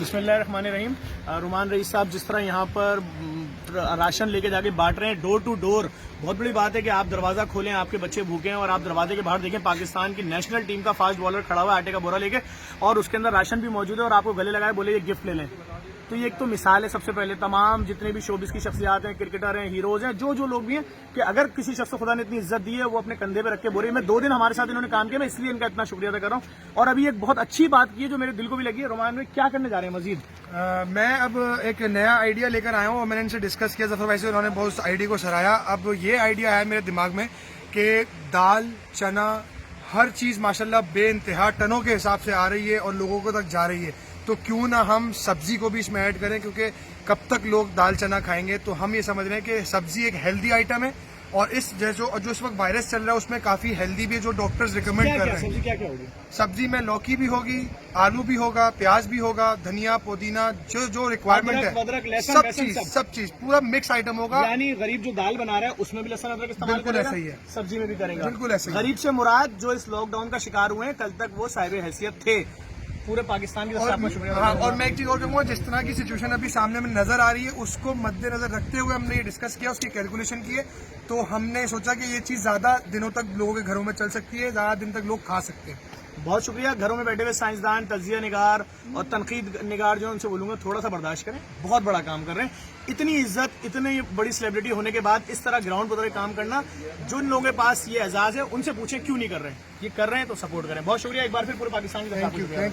बिस्मिल्लाहिर्रहमानिर्रहीम। रुमान रईस साहब जिस तरह यहाँ पर राशन लेके जाके बांट रहे हैं डोर टू डोर, बहुत बड़ी बात है कि आप दरवाजा खोलें, आपके बच्चे भूखे हैं और आप दरवाजे के बाहर देखें पाकिस्तान की नेशनल टीम का फास्ट बॉलर खड़ा हुआ है आटे का बोरा लेके और उसके अंदर राशन भी मौजूद है और आपको गले लगाए बोले ये गिफ्ट ले लें। तो ये एक तो मिसाल है सबसे पहले तमाम जितने भी शोबिस की शख्सियात हैं, क्रिकेटर हैं, हीरोज हैं, जो लोग भी हैं कि अगर किसी शख्स को खुदा ने इतनी इज्जत दी है वो अपने कंधे पे रख के बोले। मैं 2 दिन हमारे साथ इन्होंने काम किया, मैं इसलिए इनका इतना शुक्रिया अदा कर रहा हूँ। और अभी एक बहुत अच्छी बात की है जो मेरे दिल को भी लगी है। रोमान में क्या करने जा रहे हैं मजीद? मैं अब एक नया आइडिया लेकर आया हूँ और मैंने इनसे डिस्कस किया जफर भाई से, उन्होंने बहुत आइडिया को सराहा। अब ये आइडिया है मेरे दिमाग में कि दाल, चना, हर चीज़ माशाल्लाह बेइंतहा टनों के हिसाब से आ रही है और लोगों को तक जा रही है, तो क्यों ना हम सब्जी को भी इसमें ऐड करें, क्योंकि कब तक लोग दाल चना खाएंगे। तो हम ये समझ रहे हैं कि सब्जी एक हेल्दी आइटम है और इस जो इस वक्त वायरस चल रहा है उसमें काफी हेल्दी भी है, जो डॉक्टर्स रिकमेंड कर रहे हैं। सब्जी क्या होगी? सब्जी में लौकी भी होगी, आलू भी होगा, प्याज भी होगा, धनिया, पुदीना, जो रिक्वायरमेंट है सब चीज पूरा मिक्स आइटम होगा। यानी गरीब जो दाल बना रहा है उसमें भी लहसुन अदरक इस्तेमाल बिल्कुल ऐसा ही है, सब्जी में भी करेगा, बिल्कुल ऐसा ही। गरीब से मुराद जो इस लॉकडाउन का शिकार हुए हैं, कल तक वो साहिब हैसियत थे पूरे पाकिस्तान की तरफ से। हाँ, और मैं एक चीज और कहूँगा, जिस तरह की सिचुएशन अभी सामने में नजर आ रही है उसको मद्देनजर रखते हुए हमने ये डिस्कस किया, उसकी कैलकुलेशन की है। तो हमने सोचा कि ये चीज ज्यादा दिनों तक लोगों के घरों में चल सकती है, ज्यादा दिन तक लोग खा सकते हैं। बहुत शुक्रिया। घरों में बैठे हुए साइंसदान, तज्जिया निगार और तनकीद निगार जो उनसे बोलूंगा थोड़ा सा बर्दाश्त करें, बहुत बड़ा काम कर रहे हैं। इतनी इज्जत, इतनी बड़ी सेलिब्रिटी होने के बाद इस तरह ग्राउंड पर काम करना, जिन लोगों के पास ये एजाज है उनसे पूछें क्यों नहीं कर रहे हैं। ये कर रहे हैं तो सपोर्ट करें। बहुत शुक्रिया एक बार फिर पूरे पाकिस्तान की तरफ से।